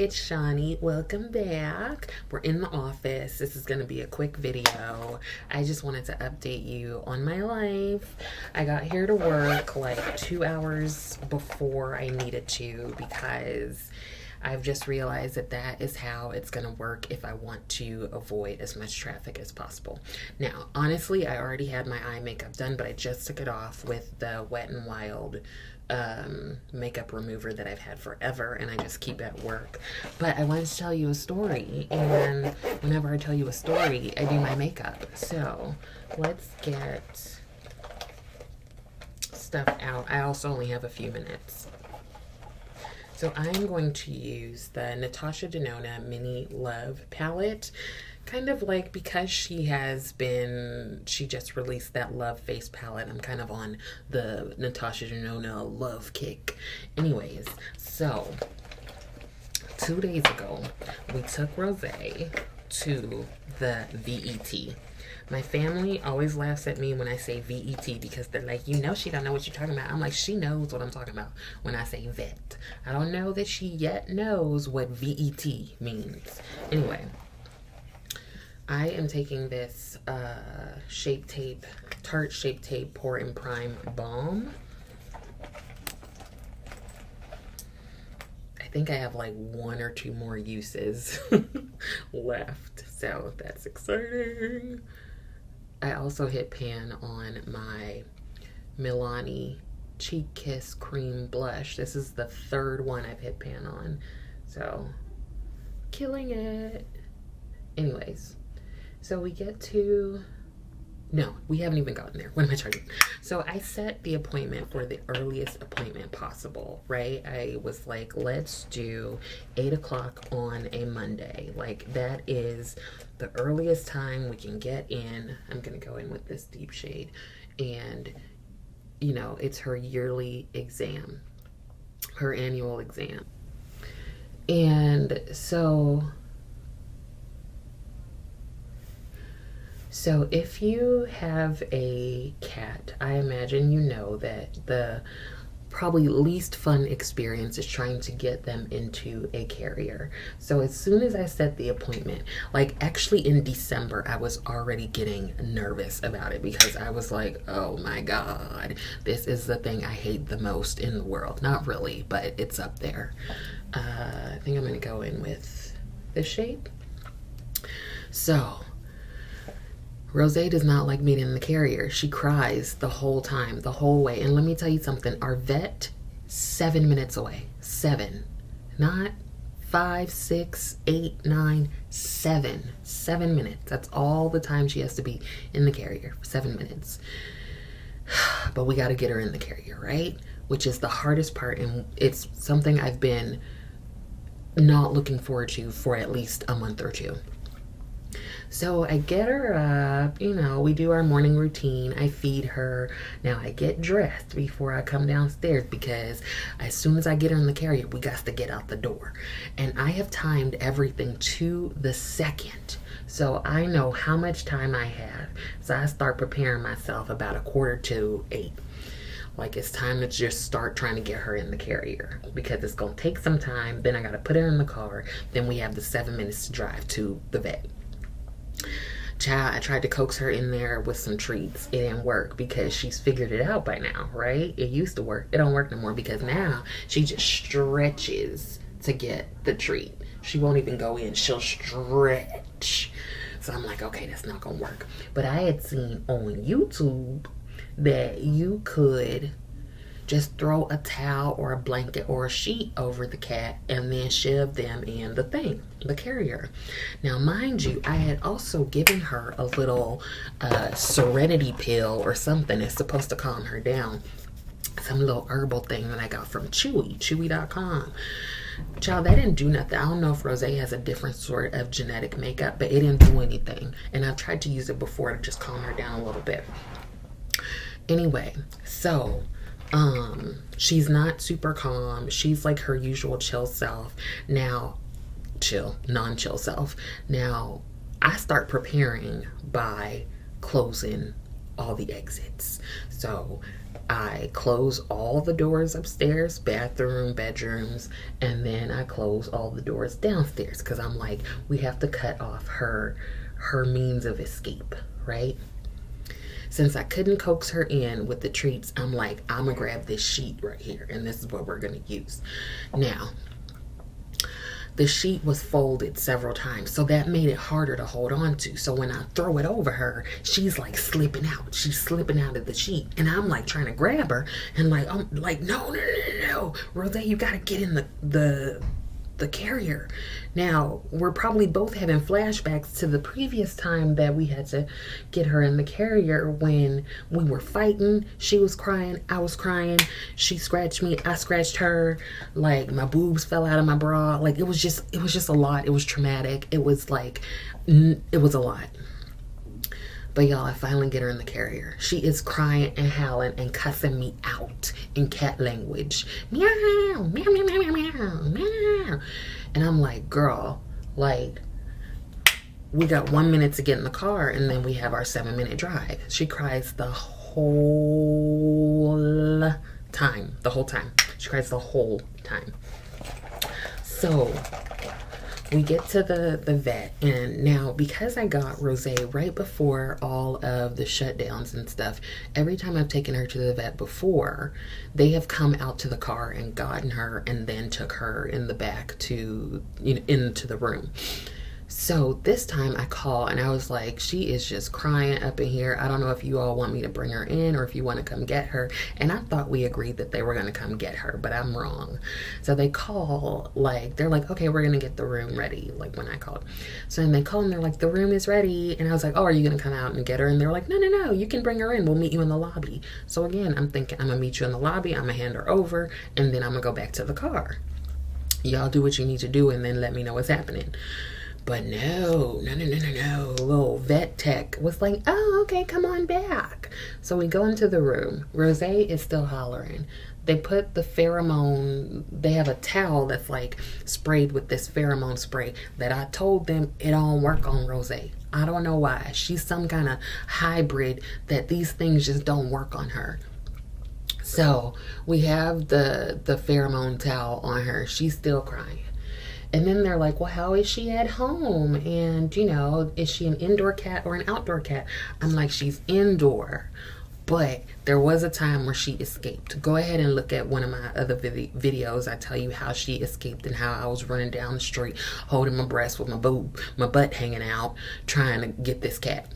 it's Shawnee. Welcome back. We're in the office. This is going to be a quick video. I just wanted to update you on my life. I got here to work like 2 hours before I needed to because I've just realized that that is how it's going to work if I want to avoid as much traffic as possible. Now, honestly, I already had my eye makeup done, but I just took it off with the Wet n Wild makeup remover that I've had forever, and I just keep at work. But I wanted to tell you a story, and whenever I tell you a story, I do my makeup. So let's get stuff out. I also only have a few minutes. So I'm going to use the Natasha Denona Mini Love palette. Kind of like, because she just released that Love face palette, I'm kind of on the Natasha Denona Love kick. Anyways, so 2 days ago, we took Rosé to the VET. My family always laughs at me when I say VET because they're like, you know she don't know what you're talking about. I'm like, she knows what I'm talking about when I say vet. I don't know that she yet knows what VET means. Anyway, I am taking this Shape Tape, Tarte Shape Tape Pour and Prime Balm. I think I have like 1 or 2 more uses left, so that's exciting. I also hit pan on my Milani Cheek Kiss Cream Blush. This is the 3rd one I've hit pan on, so killing it. Anyways, so we get to, no, we haven't even gotten there. What am I talking about? So I set the appointment for the earliest appointment possible, right? I was like, let's do 8 o'clock on a Monday. Like, that is the earliest time we can get in. I'm going to go in with this deep shade. And, you know, it's her yearly exam, her annual exam. And so if you have a cat, I imagine you know that the probably least fun experience is trying to get them into a carrier. So as soon as I set the appointment, like actually in December, I was already getting nervous about it because I was like, oh my God, this is the thing I hate the most in the world. Not really, but it's up there. I think I'm gonna go in with this shade. So Rosé does not like being in the carrier. She cries the whole time, the whole way. And let me tell you something, our vet, 7 minutes away. 7. Not 5, 6, 8, 9, 7. 7 minutes. That's all the time she has to be in the carrier. 7 minutes. But we got to get her in the carrier, right? Which is the hardest part. And it's something I've been not looking forward to for at least a month or 2. So I get her up, you know, we do our morning routine. I feed her. Now I get dressed before I come downstairs because as soon as I get her in the carrier, we got to get out the door. And I have timed everything to the second. So I know how much time I have. So I start preparing myself about 7:45. Like, it's time to just start trying to get her in the carrier because it's going to take some time. Then I got to put her in the car. Then we have the 7 minutes to drive to the vet. Child, I tried to coax her in there with some treats. It didn't work because she's figured it out by now, right? It used to work. It don't work no more because now she just stretches to get the treat. She won't even go in. She'll stretch. So I'm like, okay, that's not gonna work. But I had seen on YouTube that you could just throw a towel or a blanket or a sheet over the cat and then shove them in the thing, the carrier. Now, mind you, I had also given her a little serenity pill or something that's supposed to calm her down. Some little herbal thing that I got from Chewy.com. Child, that didn't do nothing. I don't know if Rosé has a different sort of genetic makeup, but it didn't do anything. And I've tried to use it before to just calm her down a little bit. Anyway, so she's not super calm. She's like her usual chill self. Now, non-chill self. Now, I start preparing by closing all the exits. So I close all the doors upstairs, bathroom, bedrooms, and then I close all the doors downstairs because I'm like, we have to cut off her means of escape, right? Since I couldn't coax her in with the treats, I'm like, I'm gonna grab this sheet right here, and this is what we're gonna use. Now, the sheet was folded several times, so that made it harder to hold on to. So when I throw it over her, she's like slipping out. She's slipping out of the sheet, and I'm like trying to grab her, and like I'm like, no, Rosé, you gotta get in the carrier. Now, we're probably both having flashbacks to the previous time that we had to get her in the carrier when we were fighting. She was crying, I was crying. She scratched me, I scratched her. Like, my boobs fell out of my bra. Like, it was just a lot. It was traumatic. It was like, it was a lot. But y'all, I finally get her in the carrier. She is crying and howling and cussing me out in cat language. Meow, meow, meow, meow, meow, meow. And I'm like, girl, like, we got 1 minute to get in the car and then we have our 7-minute drive. She cries the whole time. The whole time. She cries the whole time. So we get to the vet, and now because I got Rosé right before all of the shutdowns and stuff, every time I've taken her to the vet before, they have come out to the car and gotten her and then took her in the back to, into the room. So this time I call and I was like, she is just crying up in here. I don't know if you all want me to bring her in or if you want to come get her. And I thought we agreed that they were going to come get her, but I'm wrong. So they call, like, they're like, okay, we're going to get the room ready, like when I called. So then they call and they're like, the room is ready. And I was like, oh, are you going to come out and get her? And they're like, no, you can bring her in. We'll meet you in the lobby. So again, I'm thinking I'm going to meet you in the lobby. I'm going to hand her over and then I'm going to go back to the car. Y'all do what you need to do and then let me know what's happening. But no. Little vet tech was like, oh, okay, come on back. So we go into the room. Rosé is still hollering. They put the pheromone, they have a towel that's like sprayed with this pheromone spray that I told them it don't work on Rosé. I don't know why. She's some kind of hybrid that these things just don't work on her. So we have the pheromone towel on her. She's still crying. And then they're like, well, how is she at home? And, is she an indoor cat or an outdoor cat? I'm like, she's indoor. But there was a time where she escaped. Go ahead and look at one of my other videos. I tell you how she escaped and how I was running down the street, holding my breast with my butt hanging out, trying to get this cat.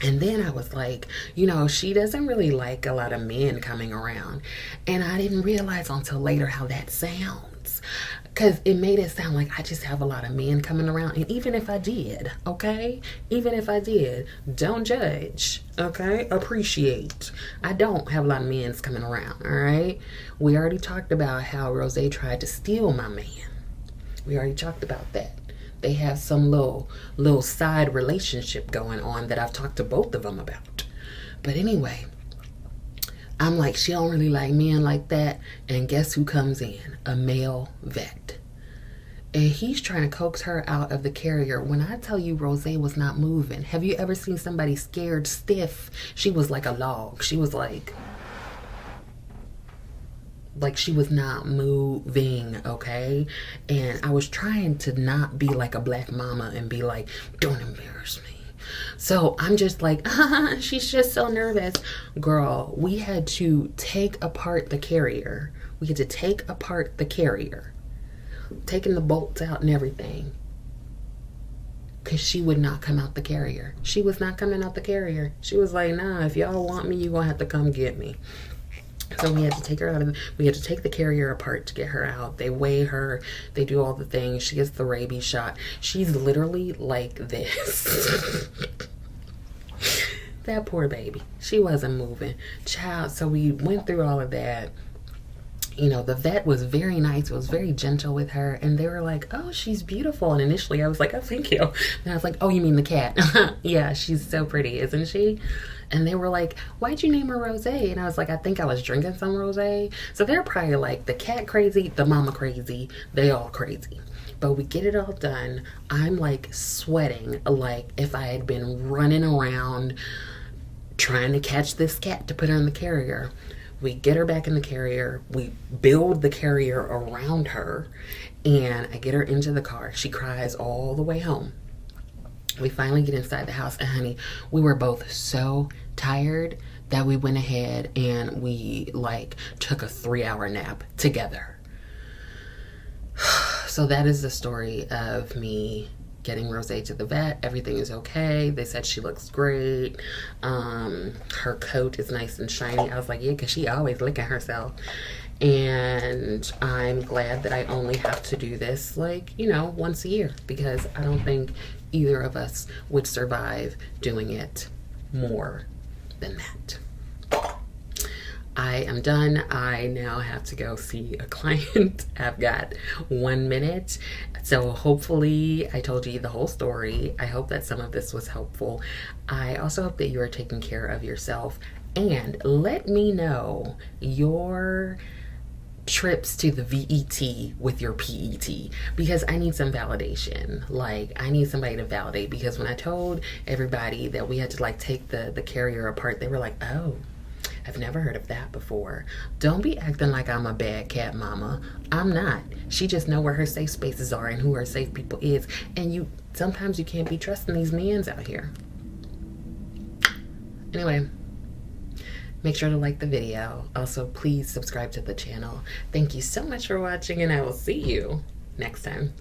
And then I was like, she doesn't really like a lot of men coming around. And I didn't realize until later how that sounds. Because it made it sound like I just have a lot of men coming around. And even if I did, okay? Even if I did, don't judge, okay? Appreciate. I don't have a lot of men coming around, all right? We already talked about how Rosé tried to steal my man. We already talked about that. They have some little side relationship going on that I've talked to both of them about. But anyway, I'm like, she don't really like men like that. And guess who comes in? A male vet. And he's trying to coax her out of the carrier. When I tell you Rosé was not moving. Have you ever seen somebody scared stiff? She was like a log. She was like she was not moving, okay? And I was trying to not be like a black mama and be like, don't embarrass me. So I'm just like, she's just so nervous. Girl, we had to take apart the carrier. Taking the bolts out and everything. Because she would not come out the carrier. She was not coming out the carrier. She was like, nah, if y'all want me, you're going to have to come get me. So we had to take her out we had to take the carrier apart to get her out. They weigh her. They do all the things. She gets the rabies shot. She's literally like this. That poor baby. She wasn't moving. Child, so we went through all of that. The vet was very nice. It was very gentle with her. And they were like, oh, she's beautiful. And initially I was like, oh, thank you. And I was like, oh, you mean the cat? Yeah, she's so pretty, isn't she? And they were like, why'd you name her Rosé? And I was like, I think I was drinking some Rosé. So they're probably like, the cat crazy, the mama crazy, they all crazy. But we get it all done. I'm like sweating like if I had been running around trying to catch this cat to put her in the carrier. We get her back in the carrier. We build the carrier around her, and I get her into the car. She cries all the way home. We finally get inside the house, and honey, we were both so tired that we went ahead and we like took a 3-hour nap together. So that is the story of me getting Rosé to the vet. Everything is okay. They said she looks great. Her coat is nice and shiny. I was like, yeah, because she always licking herself. And I'm glad that I only have to do this like, once a year, because I don't think either of us would survive doing it more than that. I am done. I now have to go see a client. I've got 1 minute. So hopefully I told you the whole story. I hope that some of this was helpful. I also hope that you are taking care of yourself, and let me know your trips to the VET with your PET, because I need some validation. Like, I need somebody to validate, because when I told everybody that we had to like take the carrier apart, they were like, oh, I've never heard of that before. Don't be acting like I'm a bad cat mama. I'm not. She just know where her safe spaces are and who her safe people is. And sometimes you can't be trusting these mans out here. Anyway, make sure to like the video. Also, please subscribe to the channel. Thank you so much for watching, and I will see you next time.